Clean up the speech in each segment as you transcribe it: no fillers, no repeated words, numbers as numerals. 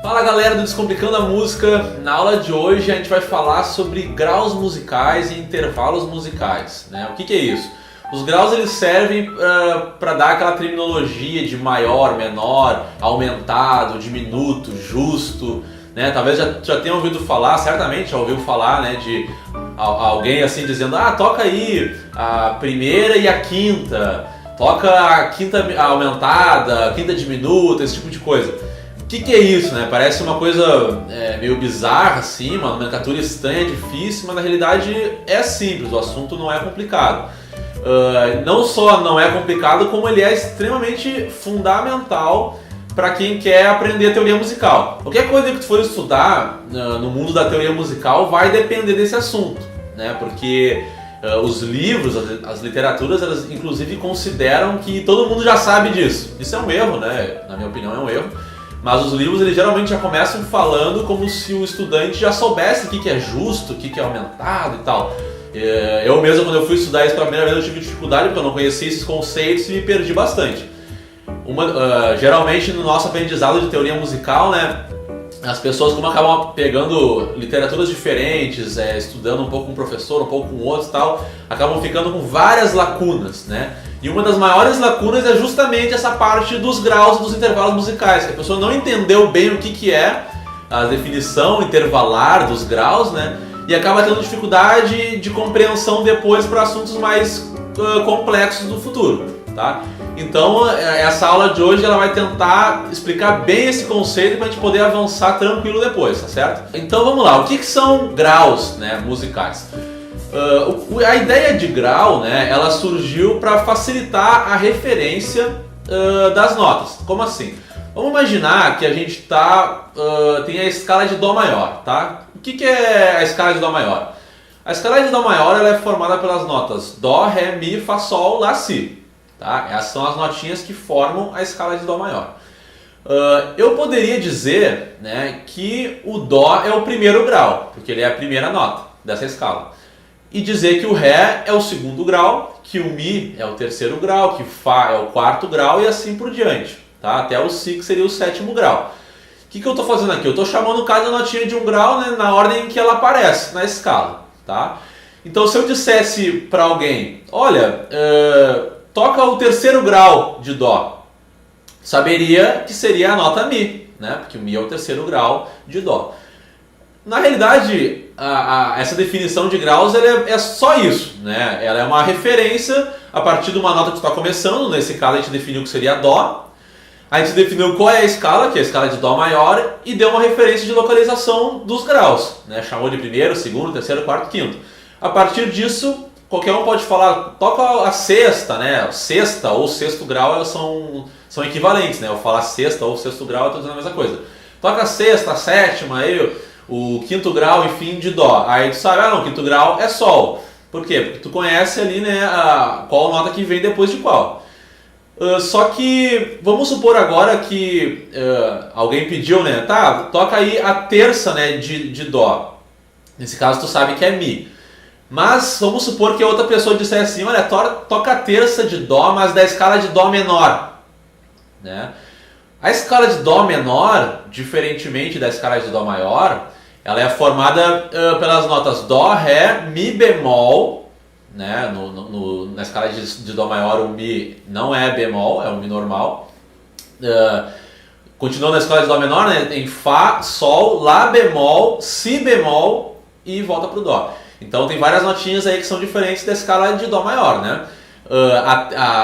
Fala galera do Descomplicando a Música, na aula de hoje a gente vai falar sobre graus musicais e intervalos musicais, né? O que é isso? Os graus eles servem para dar aquela terminologia de maior, menor, aumentado, diminuto, justo, né? Talvez já tenha ouvido falar, certamente já ouviu falar, né, de alguém assim dizendo: ah, toca aí a primeira e a quinta, toca a quinta aumentada, a quinta diminuta, esse tipo de coisa. O que é isso, né? Parece uma coisa meio bizarra, assim, uma nomenclatura estranha, difícil, mas na realidade é simples, o assunto não é complicado. Não só não é complicado, como ele é extremamente fundamental para quem quer aprender teoria musical. Qualquer coisa que tu for estudar no mundo da teoria musical vai depender desse assunto, né? Porque os livros, as literaturas, elas inclusive consideram que todo mundo já sabe disso. Isso é um erro, né? Na minha opinião é um erro. Mas os livros eles geralmente já começam falando como se o estudante já soubesse o que é justo, o que é aumentado e tal. Eu mesmo, quando eu fui estudar isso pela primeira vez, eu tive dificuldade porque eu não conhecia esses conceitos e me perdi bastante. Geralmente no nosso aprendizado de teoria musical, né, as pessoas, como acabam pegando literaturas diferentes, estudando um pouco com um professor, um pouco com outro e tal, acabam ficando com várias lacunas, né? E uma das maiores lacunas é justamente essa parte dos graus e dos intervalos musicais, que a pessoa não entendeu bem o que é a definição intervalar dos graus, né? E acaba tendo dificuldade de compreensão depois para assuntos mais complexos do futuro, tá? Então essa aula de hoje ela vai tentar explicar bem esse conceito para a gente poder avançar tranquilo depois, tá certo? Então vamos lá, o que são graus, né, musicais? A ideia de grau, né, ela surgiu para facilitar a referência das notas. Como assim? Vamos imaginar que a gente tem a escala de Dó maior, tá? O que é a escala de Dó maior? A escala de Dó maior ela é formada pelas notas Dó, Ré, Mi, Fá, Sol, Lá, Si. Tá? Essas são as notinhas que formam a escala de Dó maior. Eu poderia dizer, né, que o Dó é o primeiro grau, porque ele é a primeira nota dessa escala. E dizer que o Ré é o segundo grau, que o Mi é o terceiro grau, que o Fá é o quarto grau e assim por diante. Tá? Até o Si, que seria o sétimo grau. O que eu estou fazendo aqui? Eu estou chamando cada notinha de um grau, né, na ordem em que ela aparece na escala. Tá? Então se eu dissesse para alguém: olha, toca o terceiro grau de Dó, saberia que seria a nota Mi, né? Porque o Mi é o terceiro grau de Dó. Na realidade, essa definição de graus ela é só isso, né? Ela é uma referência a partir de uma nota que está começando. Nesse caso a gente definiu que seria Dó. A gente definiu qual é a escala, que é a escala de Dó maior, e deu uma referência de localização dos graus, né? Chamou de primeiro, segundo, terceiro, quarto, quinto. A partir disso, qualquer um pode falar, toca a sexta, né? Sexta ou sexto grau elas são equivalentes, né? Eu falar sexta ou sexto grau, eu estou dizendo a mesma coisa. Toca a sexta, a sétima, aí o quinto grau, enfim, de Dó. Aí tu sabe, não, o quinto grau é Sol. Por quê? Porque tu conhece ali, né, qual nota que vem depois de qual. Só que, vamos supor agora que alguém pediu, né, tá, toca aí a terça, né, de Dó. Nesse caso tu sabe que é Mi. Mas vamos supor que a outra pessoa dissesse assim: olha, toca a terça de Dó, mas da escala de Dó menor, né? A escala de Dó menor, diferentemente da escala de Dó maior, ela é formada pelas notas Dó, Ré, Mi bemol, né? Na escala de Dó maior o Mi não é bemol, é um Mi normal. Continuando na escala de Dó menor, né, tem Fá, Sol, Lá bemol, Si bemol e volta para o Dó. Então tem várias notinhas aí que são diferentes da escala de Dó maior, né?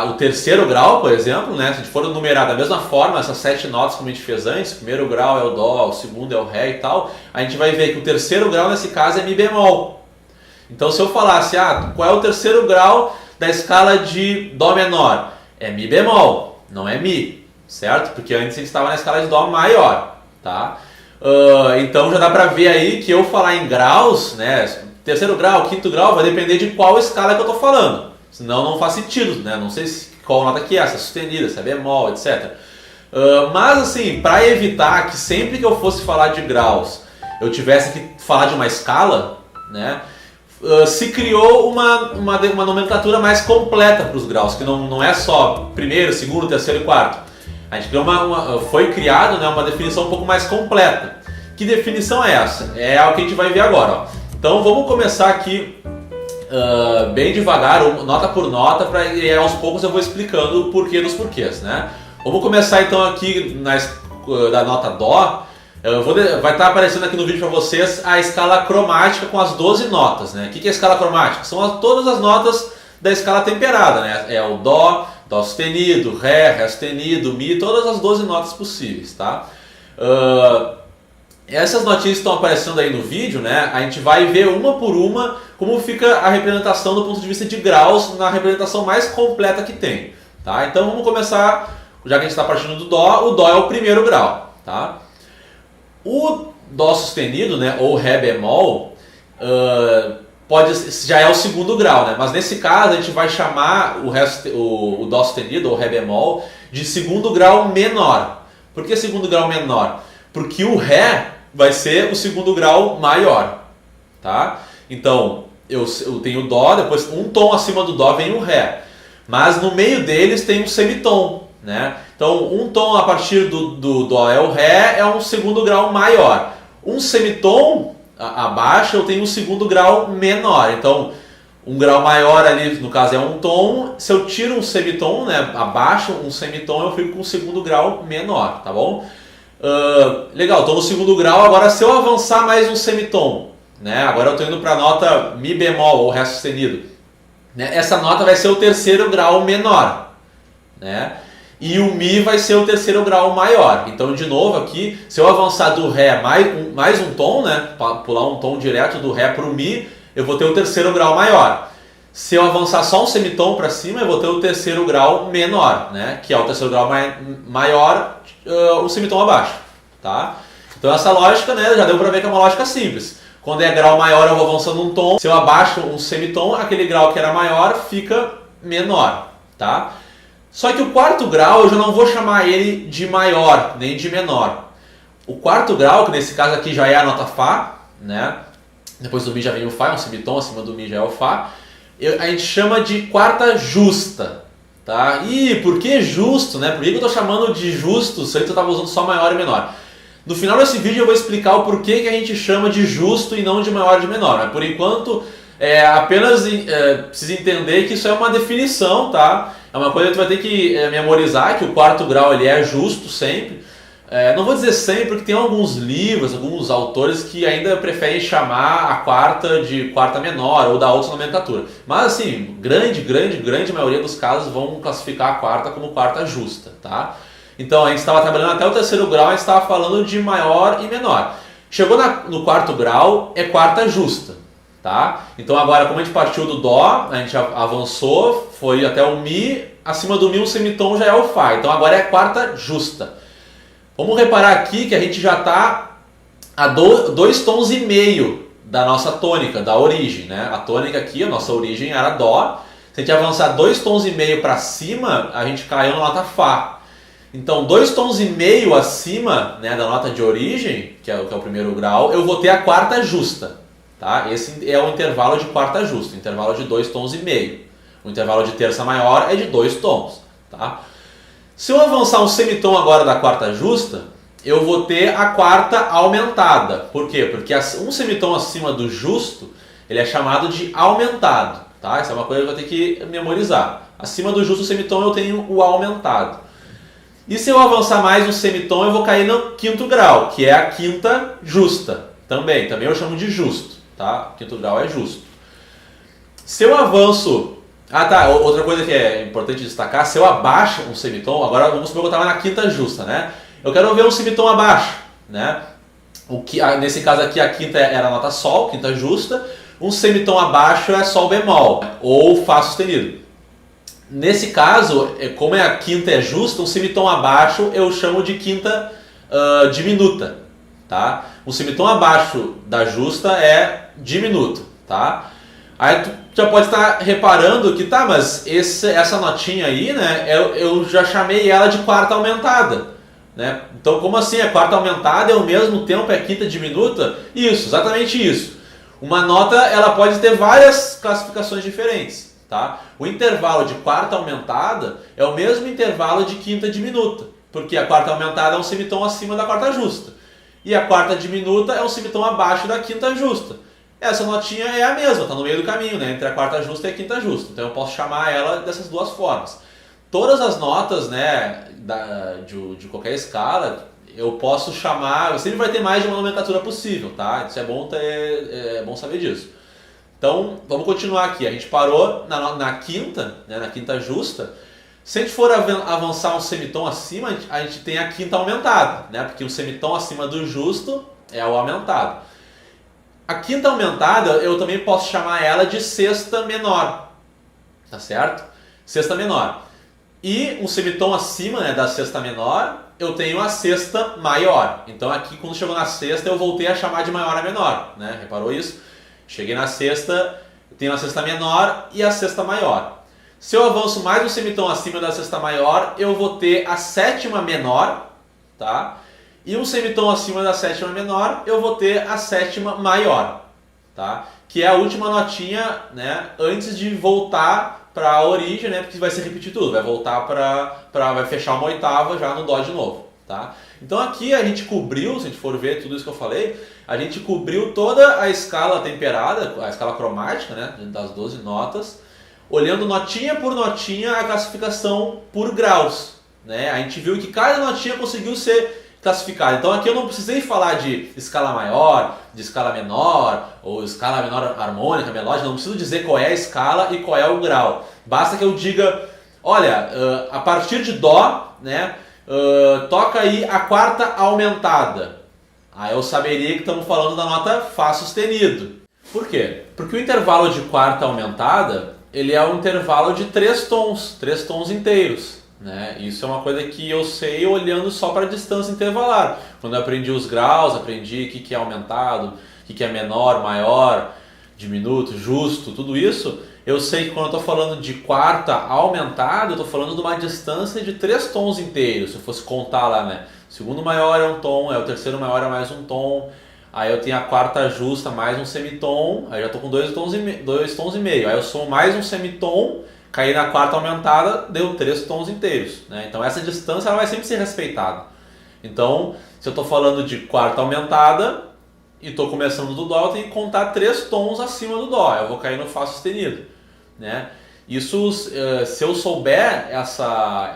O terceiro grau, por exemplo, né, se a gente for numerar da mesma forma, essas 7 notas como a gente fez antes, o primeiro grau é o Dó, o segundo é o Ré e tal, a gente vai ver que o terceiro grau nesse caso é Mi bemol. Então se eu falasse, qual é o terceiro grau da escala de Dó menor? É Mi bemol, não é Mi, certo? Porque antes a gente estava na escala de Dó maior, tá? Então já dá pra ver aí que eu falar em graus, né, terceiro grau, quinto grau, vai depender de qual escala que eu estou falando. Senão não faz sentido, né? Não sei qual nota que é, se é sustenida, se é bemol, etc. Mas assim, para evitar que sempre que eu fosse falar de graus eu tivesse que falar de uma escala, né? Se criou uma nomenclatura mais completa para os graus, que não é só primeiro, segundo, terceiro e quarto. A gente criou foi criado, né, uma definição um pouco mais completa. Que definição é essa? É o que a gente vai ver agora. Ó. Então vamos começar aqui bem devagar, nota por nota, e aos poucos eu vou explicando o porquê dos porquês, né? Vamos começar então aqui da nota Dó. Vai estar aparecendo aqui no vídeo para vocês a escala cromática com as 12 notas, né? O que é a escala cromática? São todas as notas da escala temperada, né? É o Dó, Dó sustenido, Ré sustenido, Mi, todas as 12 notas possíveis, tá? Essas notinhas que estão aparecendo aí no vídeo, né? A gente vai ver uma por uma como fica a representação do ponto de vista de graus na representação mais completa que tem, tá? Então vamos começar, já que a gente está partindo do Dó, o Dó é o primeiro grau, tá? O Dó sustenido, né, ou Ré bemol, já é o segundo grau, né? Mas nesse caso a gente vai chamar o Dó sustenido ou Ré bemol de segundo grau menor. Por que segundo grau menor? Porque o Ré vai ser o segundo grau maior, tá? Então eu tenho o Dó, depois um tom acima do Dó vem o Ré, mas no meio deles tem um semitom, né? Então um tom a partir do Dó é o Ré, é um segundo grau maior. Um semitom abaixo eu tenho um segundo grau menor. Então um grau maior ali no caso é um tom. Se eu tiro um semitom, né, abaixo um semitom, eu fico com um segundo grau menor, tá bom? Legal, estou no segundo grau. Agora se eu avançar mais um semitom, né, agora eu estou indo para a nota Mi bemol ou Ré sustenido, né, essa nota vai ser o terceiro grau menor, né? E o Mi vai ser o terceiro grau maior. Então, de novo aqui, se eu avançar do Ré mais um tom, né, pular um tom direto do Ré para o Mi, eu vou ter o terceiro grau maior. Se eu avançar só um semitom para cima, eu vou ter o terceiro grau menor, né, que é o terceiro grau maior, um semitom abaixo, tá? Então essa lógica, né, já deu para ver que é uma lógica simples. Quando é grau maior eu vou avançando um tom, se eu abaixo um semitom, aquele grau que era maior fica menor, tá? Só que o quarto grau eu já não vou chamar ele de maior nem de menor. O quarto grau, que nesse caso aqui já é a nota Fá, né? Depois do Mi já vem o Fá, é um semitom, acima do Mi já é o Fá. A gente chama de quarta justa, tá? E por que justo, né? Por que eu estou chamando de justo se antes eu estava usando só maior e menor? No final desse vídeo eu vou explicar o porquê que a gente chama de justo e não de maior e de menor. Mas por enquanto apenas precisa entender que isso é uma definição, tá? É uma coisa que tu vai ter que memorizar, que o quarto grau ele é justo sempre. Não vou dizer sempre, porque tem alguns livros, alguns autores que ainda preferem chamar a quarta de quarta menor ou da outra nomenclatura. Mas assim, grande maioria dos casos vão classificar a quarta como quarta justa, tá? Então a gente estava trabalhando até o terceiro grau, a gente estava falando de maior e menor. Chegou no quarto grau, é quarta justa, tá? Então agora, como a gente partiu do Dó, a gente avançou, foi até o Mi, acima do Mi um semitom já é o Fá. Então agora é quarta justa. Vamos reparar aqui que a gente já está a 2,5 tons da nossa tônica, da origem, né? A tônica aqui, a nossa origem era Dó. Se a gente avançar 2,5 tons para cima, a gente caiu na nota Fá. Então 2,5 tons acima, né, da nota de origem, que é o primeiro grau, eu vou ter a quarta justa, tá? Esse é o intervalo de quarta justa, intervalo de 2,5 tons. O intervalo de terça maior é de 2 tons, tá? Se eu avançar um semitom agora da quarta justa, eu vou ter a quarta aumentada. Por quê? Porque um semitom acima do justo, ele é chamado de aumentado, tá? Essa é uma coisa que eu vou ter que memorizar. Acima do justo semitom eu tenho o aumentado. E se eu avançar mais um semitom, eu vou cair no quinto grau, que é a quinta justa. Também eu chamo de justo, tá? Quinto grau é justo. Se eu avanço... outra coisa que é importante destacar, se eu abaixo um semitom, agora vamos supor que eu estava na quinta justa, né? Eu quero ver um semitom abaixo, né? Nesse caso aqui a quinta era a nota Sol, quinta justa, um semitom abaixo é Sol bemol, ou Fá sustenido. Nesse caso, como a quinta é justa, um semitom abaixo eu chamo de quinta diminuta, tá? Um semitom abaixo da justa é diminuto, tá? Aí tu já pode estar reparando que mas essa notinha aí, né, eu já chamei ela de quarta aumentada, né? Então como assim? A quarta aumentada é ao mesmo tempo é quinta diminuta? Isso, exatamente isso. Uma nota ela pode ter várias classificações diferentes, tá? O intervalo de quarta aumentada é o mesmo intervalo de quinta diminuta. porque a quarta aumentada é um semitom acima da quarta justa. E a quarta diminuta é um semitom abaixo da quinta justa. Essa notinha é a mesma, está no meio do caminho, né, entre a quarta justa e a quinta justa. Então eu posso chamar ela dessas duas formas. Todas as notas, né, de qualquer escala, eu posso chamar, sempre vai ter mais de uma nomenclatura possível, tá? Isso é bom saber disso. Então, vamos continuar aqui. A gente parou na quinta, né, na quinta justa. Se a gente for avançar um semitom acima, a gente tem a quinta aumentada, né? Porque o semitom acima do justo é o aumentado. A quinta aumentada, eu também posso chamar ela de sexta menor, tá certo? Sexta menor. E um semitom acima, né, da sexta menor, eu tenho a sexta maior. Então aqui, quando chegou na sexta, eu voltei a chamar de maior a menor, né? Reparou isso? Cheguei na sexta, eu tenho a sexta menor e a sexta maior. Se eu avanço mais um semitom acima da sexta maior, eu vou ter a sétima menor, tá? E um semitom acima da sétima menor, eu vou ter a sétima maior, tá? Que é a última notinha, né, antes de voltar para a origem, né, porque vai se repetir tudo, vai voltar vai fechar uma oitava já no dó de novo, tá? Então aqui a gente cobriu, se a gente for ver tudo isso que eu falei, a gente cobriu toda a escala temperada, a escala cromática, né, das 12 notas, olhando notinha por notinha a classificação por graus, né? A gente viu que cada notinha conseguiu ser classificada. Então aqui eu não precisei falar de escala maior, de escala menor, ou escala menor harmônica, melódica, não preciso dizer qual é a escala e qual é o grau. Basta que eu diga, olha, a partir de dó, né, toca aí a quarta aumentada. Aí eu saberia que estamos falando da nota Fá sustenido. Por quê? Porque o intervalo de quarta aumentada, ele é um intervalo de três tons inteiros, né? Isso é uma coisa que eu sei olhando só para a distância intervalar. Quando eu aprendi os graus, aprendi o que é aumentado, o que é menor, maior, diminuto, justo, tudo isso, eu sei que quando eu estou falando de quarta aumentada, eu estou falando de uma distância de três tons inteiros. Se eu fosse contar lá, né? O segundo maior é um tom, o terceiro maior é mais um tom, aí eu tenho a quarta justa mais um semitom, aí já estou com dois tons e meio, aí eu somo mais um semitom, caí na quarta aumentada, deu 3 tons inteiros, né? Então essa distância ela vai sempre ser respeitada. Então, se eu estou falando de quarta aumentada e estou começando do dó, eu tenho que contar 3 tons acima do dó, eu vou cair no Fá sustenido, né? Isso, se eu souber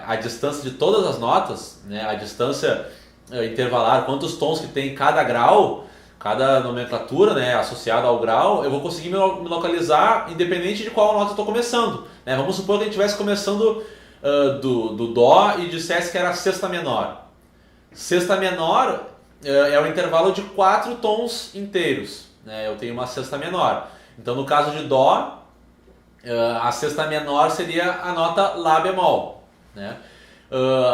a distância de todas as notas, né, a distância intervalar, quantos tons que tem cada grau, cada nomenclatura, né, associada ao grau, eu vou conseguir me localizar independente de qual nota eu estou começando, né? Vamos supor que a gente estivesse começando do dó e dissesse que era a sexta menor. Sexta menor é o intervalo de 4 tons inteiros, né? Eu tenho uma sexta menor. Então no caso de dó, a sexta menor seria a nota Lá bemol, né?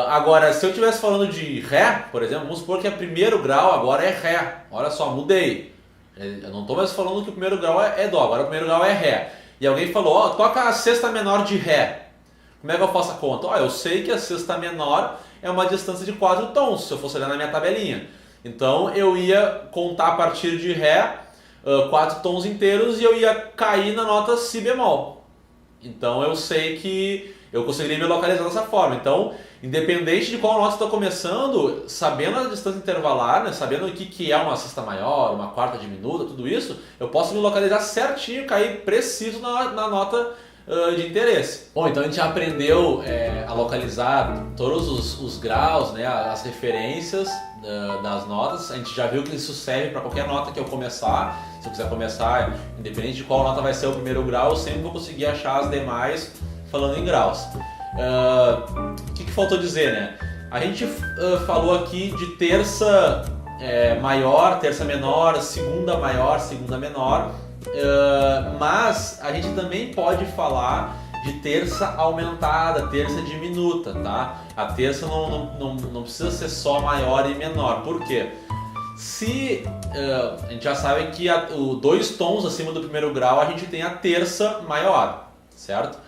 Agora, se eu estivesse falando de Ré, por exemplo, vamos supor que o primeiro grau agora é Ré. Olha só, mudei. Eu não estou mais falando que o primeiro grau é Dó, agora o primeiro grau é Ré. E alguém falou, ó, toca a sexta menor de Ré. Como é que eu faço a conta? Ó, eu sei que a sexta menor é uma distância de 4 tons, se eu fosse olhar na minha tabelinha. Então eu ia contar a partir de Ré 4 tons inteiros e eu ia cair na nota Si bemol. Então eu sei que eu conseguiria me localizar dessa forma. Então, independente de qual nota eu estou começando, sabendo a distância intervalar, né, sabendo o que é uma sexta maior, uma quarta diminuta, tudo isso, eu posso me localizar certinho, cair preciso na nota de interesse. Bom, então a gente já aprendeu a localizar todos os graus, né, as referências das notas. A gente já viu que isso serve para qualquer nota que eu começar. Se eu quiser começar, independente de qual nota vai ser o primeiro grau, eu sempre vou conseguir achar as demais falando em graus. O que faltou dizer, né? A gente falou aqui de terça maior, terça menor, segunda maior, segunda menor, mas a gente também pode falar de terça aumentada, terça diminuta, tá? A terça não precisa ser só maior e menor. Por quê? Se a gente já sabe que 2 tons acima do primeiro grau a gente tem a terça maior, certo?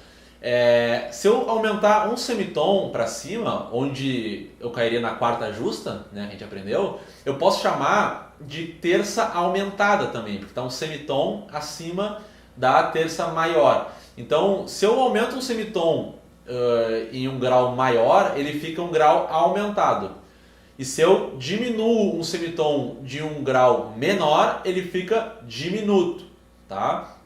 Se eu aumentar um semitom para cima, onde eu cairia na quarta justa, né, que a gente aprendeu, eu posso chamar de terça aumentada também, porque está um semitom acima da terça maior. Então, se eu aumento um semitom em um grau maior, ele fica um grau aumentado. E se eu diminuo um semitom de um grau menor, ele fica diminuto, tá?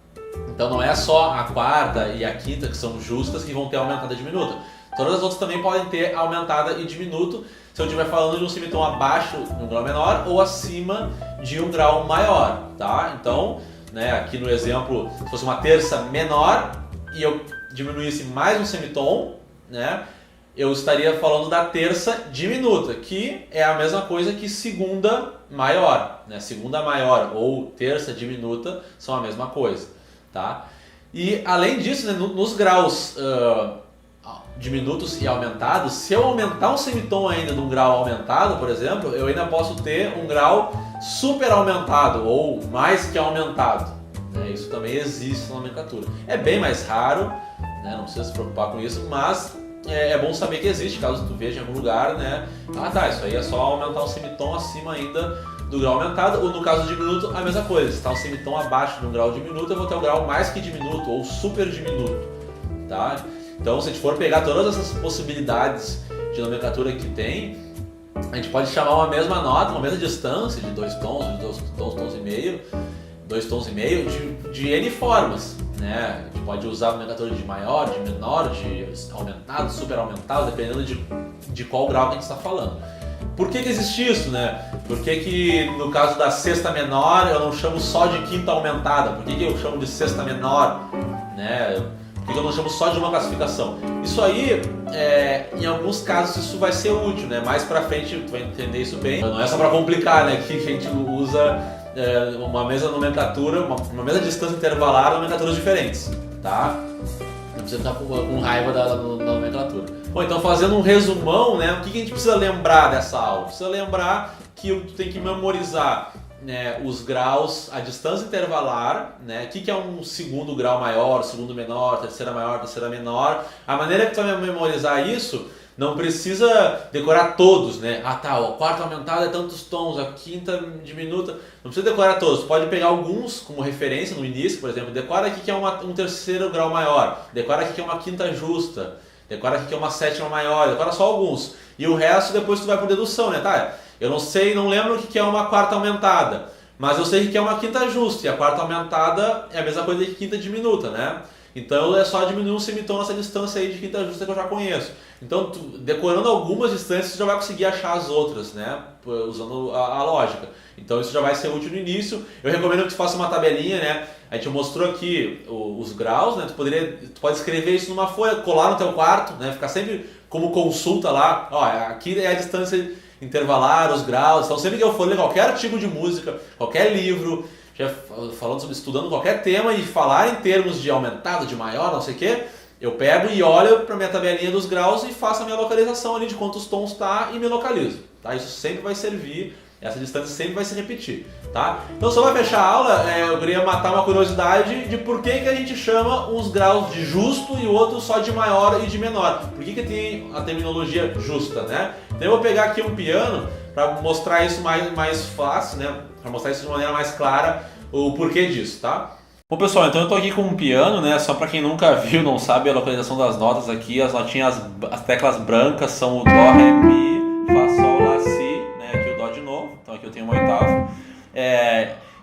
Então não é só a quarta e a quinta que são justas que vão ter aumentada e diminuta. Todas as outras também podem ter aumentada e diminuto se eu estiver falando de um semitom abaixo de um grau menor ou acima de um grau maior, tá? Então, né, aqui no exemplo, se fosse uma terça menor e eu diminuísse mais um semitom, né, eu estaria falando da terça diminuta, que é a mesma coisa que segunda maior, né? Segunda maior ou terça diminuta são a mesma coisa, tá? E além disso, né, nos graus diminutos e aumentados, se eu aumentar um semitom ainda de um grau aumentado, por exemplo, eu ainda posso ter um grau super aumentado ou mais que aumentado, né? Isso também existe na nomenclatura. É bem mais raro, né? Não precisa se preocupar com isso, mas é bom saber que existe, caso tu veja em algum lugar, né? Ah tá, isso aí é só aumentar um semitom acima ainda do grau aumentado, ou no caso do diminuto, a mesma coisa. Se está um semitom abaixo de um grau diminuto, eu vou ter um grau mais que diminuto, ou super diminuto, tá? Então, se a gente for pegar todas essas possibilidades de nomenclatura que tem, a gente pode chamar uma mesma nota, uma mesma distância de 2 tons, de 2 tons e meio, 2 tons e meio, de N formas, né? A gente pode usar a nomenclatura de maior, de menor, de aumentado, super aumentado, dependendo de qual grau que a gente está falando. Por que existe isso, né? Por que no caso da sexta menor eu não chamo só de quinta aumentada? Por que eu chamo de sexta menor, né? Por que eu não chamo só de uma classificação? Isso aí, em alguns casos isso vai ser útil, né? Mais pra frente tu vai entender isso bem. Não é só pra complicar, né? Que a gente usa uma mesma nomenclatura, uma mesma distância intervalar, nomenclaturas diferentes, tá? Não precisa ficar com raiva da nomenclatura. Bom, então fazendo um resumão, né? O que a gente precisa lembrar dessa aula? Precisa lembrar que tu tem que memorizar, né, os graus, a distância intervalar, né? O que é um segundo grau maior, segundo menor, terceira maior, terceira menor. A maneira que tu vai memorizar isso, não precisa decorar todos, né? Ah tá, a quarta aumentada é tantos tons, a quinta diminuta. Não precisa decorar todos, tu pode pegar alguns como referência no início, por exemplo. Decora aqui que é um terceiro grau maior, decora aqui que é uma quinta justa, decora aqui que é uma sétima maior, decora só alguns. E o resto depois tu vai por dedução, né? Tá, eu não sei, não lembro o que é uma quarta aumentada, mas eu sei que é uma quinta justa, e a quarta aumentada é a mesma coisa que quinta diminuta, né? Então é só diminuir um semitom nessa distância aí de quinta justa que eu já conheço. Então, decorando algumas distâncias, você já vai conseguir achar as outras, né? Usando a lógica. Então isso já vai ser útil no início. Eu recomendo que tu faça uma tabelinha, né? A gente mostrou aqui os graus, né? Tu pode escrever isso numa folha, colar no teu quarto, né? Ficar sempre como consulta lá. Ó, aqui é a distância intervalar, os graus. Então sempre que eu for ler qualquer artigo de música, qualquer livro, já falando sobre estudando qualquer tema e falar em termos de aumentado, de maior, não sei o que, eu pego e olho para minha tabelinha dos graus e faço a minha localização ali de quantos tons está e me localizo, tá? Isso sempre vai servir, essa distância sempre vai se repetir, tá? Então só para fechar a aula, eu queria matar uma curiosidade de por que a gente chama uns graus de justo e o outro só de maior e de menor. Por que tem a terminologia justa, né? Então eu vou pegar aqui um piano para mostrar isso mais fácil, né? Para mostrar isso de maneira mais clara, o porquê disso, tá? Bom pessoal, então eu tô aqui com um piano, né? Só para quem nunca viu, não sabe a localização das notas aqui, as notinhas, as teclas brancas são o Dó, Ré, Mi, Fá, Sol, Lá, Si, né? Aqui o Dó de novo, então aqui eu tenho um oitavo.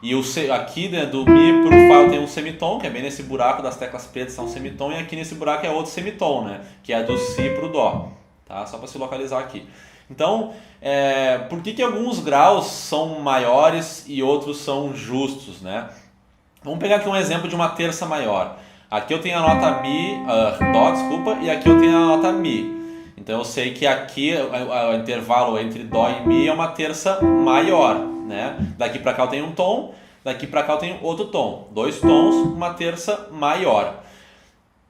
E aqui, né, do Mi pro Fá eu tenho um semitom, que é bem nesse buraco das teclas pretas, é um semitom, e aqui nesse buraco é outro semitom, né? Que é do Si pro Dó, tá? Só para se localizar aqui. Então, por que alguns graus são maiores e outros são justos, né? Vamos pegar aqui um exemplo de uma terça maior. Aqui eu tenho a nota Dó, desculpa, e aqui eu tenho a nota Mi. Então eu sei que aqui o intervalo entre Dó e Mi é uma terça maior, né? Daqui para cá eu tenho um tom, daqui para cá eu tenho outro tom. 2 tons, uma terça maior.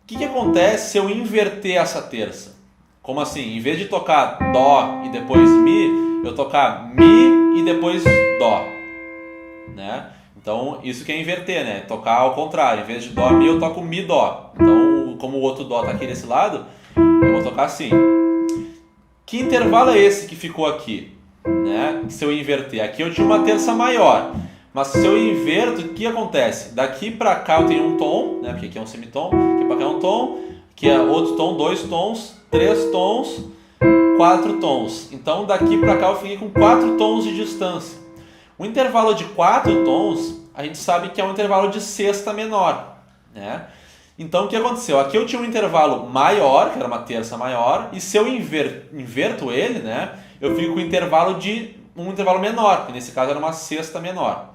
O que acontece se eu inverter essa terça? Como assim? Em vez de tocar Dó e depois Mi, eu tocar Mi e depois Dó, né? Então isso que é inverter, né? Tocar ao contrário. Em vez de Dó, Mi, eu toco Mi, Dó. Então, como o outro Dó está aqui desse lado, eu vou tocar assim. Que intervalo é esse que ficou aqui, né? Se eu inverter, aqui eu tinha uma terça maior. Mas se eu inverto, o que acontece? Daqui para cá eu tenho um tom, né? Porque aqui é um semitom. Aqui para cá é um tom. que é outro tom, 2 tons, 3 tons, 4 tons. Então daqui para cá eu fiquei com 4 tons de distância. O intervalo de 4 tons, a gente sabe que é um intervalo de sexta menor, né? Então o que aconteceu? Aqui eu tinha um intervalo maior, que era uma terça maior, e se eu inverto ele, né, eu fico com um intervalo menor, que nesse caso era uma sexta menor.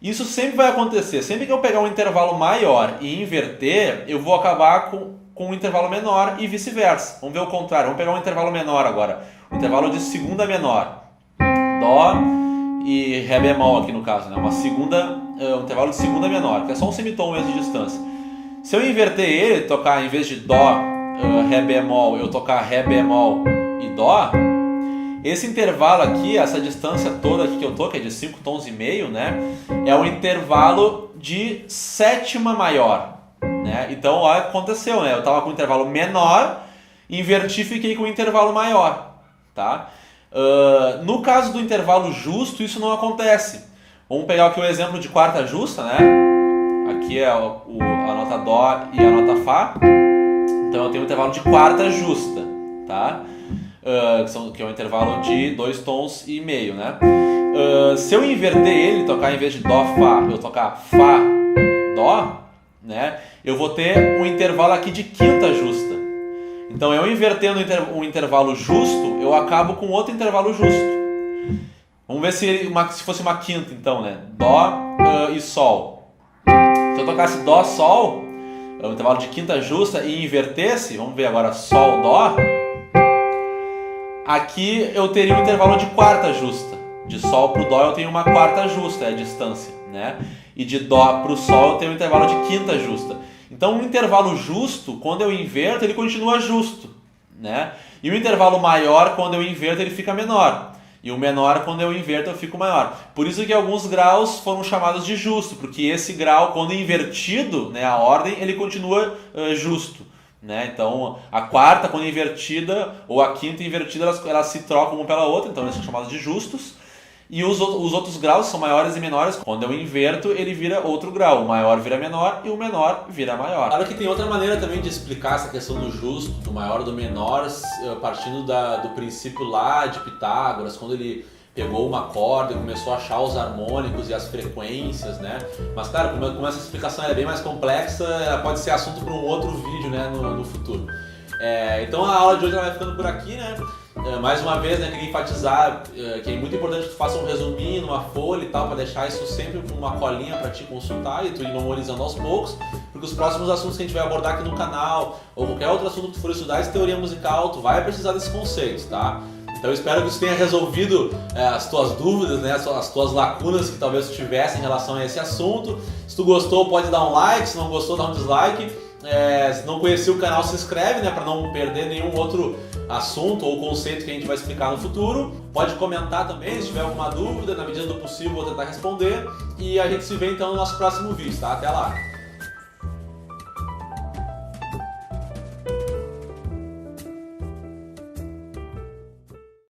Isso sempre vai acontecer. Sempre que eu pegar um intervalo maior e inverter, eu vou acabar com um intervalo menor e vice-versa. Vamos ver o contrário. Vamos pegar um intervalo menor agora. Um intervalo de segunda menor. Dó e Ré bemol aqui no caso, né? Um intervalo de segunda menor, que é só um semitom mesmo de distância. Se eu inverter ele, tocar em vez de Dó, Ré bemol, eu tocar Ré bemol e Dó, esse intervalo aqui, essa distância toda aqui que eu tô, que é de 5 tons e meio, né? É um intervalo de sétima maior, né? Então, olha o que aconteceu, né? Eu tava com um intervalo menor, inverti e fiquei com um intervalo maior, tá? No caso do intervalo justo, isso não acontece. Vamos pegar aqui o exemplo de quarta justa, né? Aqui é a nota Dó e a nota Fá. Então eu tenho um intervalo de quarta justa, tá? Que é um intervalo de 2 tons e meio, né? Se eu inverter ele, tocar em vez de Dó, Fá, eu tocar Fá, Dó, né? Eu vou ter um intervalo aqui de quinta justa. Então eu invertendo um intervalo justo, eu acabo com outro intervalo justo. Vamos ver se fosse uma quinta então, né? Dó e Sol. Se eu tocasse Dó, Sol, é um intervalo de quinta justa, e invertesse, vamos ver agora Sol, Dó, aqui eu teria um intervalo de quarta justa. De Sol para o Dó eu tenho uma quarta justa, é a distância, né? E de Dó para o Sol eu tenho um intervalo de quinta justa. Então um intervalo justo, quando eu inverto, ele continua justo, né? E o intervalo maior, quando eu inverto, ele fica menor. E o menor, quando eu inverto, eu fico maior. Por isso que alguns graus foram chamados de justo, porque esse grau, quando invertido, né, a ordem, ele continua justo, né? Então a quarta, quando invertida, ou a quinta invertida, elas se trocam uma pela outra, então eles são chamados de justos. E os outros graus são maiores e menores. Quando eu inverto, ele vira outro grau. O maior vira menor e o menor vira maior. Claro que tem outra maneira também de explicar essa questão do justo, do maior e do menor, partindo do princípio lá de Pitágoras, quando ele pegou uma corda e começou a achar os harmônicos e as frequências, né? Mas claro, como essa explicação é bem mais complexa, ela pode ser assunto para um outro vídeo, né, no futuro. Então a aula de hoje ela vai ficando por aqui, né? Mais uma vez, né, queria enfatizar que é muito importante que tu faça um resuminho numa folha e tal, para deixar isso sempre com uma colinha para te consultar e tu ir memorizando aos poucos, porque os próximos assuntos que a gente vai abordar aqui no canal, ou qualquer outro assunto que tu for estudar de teoria musical, tu vai precisar desses conceitos, tá? Então eu espero que isso tenha resolvido as tuas dúvidas, né, as tuas lacunas que talvez tu tivesse em relação a esse assunto. Se tu gostou, pode dar um like, se não gostou, dá um dislike. Se não conhecia o canal, se inscreve, né, para não perder nenhum outro assunto ou conceito que a gente vai explicar no futuro. Pode comentar também se tiver alguma dúvida, na medida do possível vou tentar responder. E a gente se vê então no nosso próximo vídeo, tá? Até lá!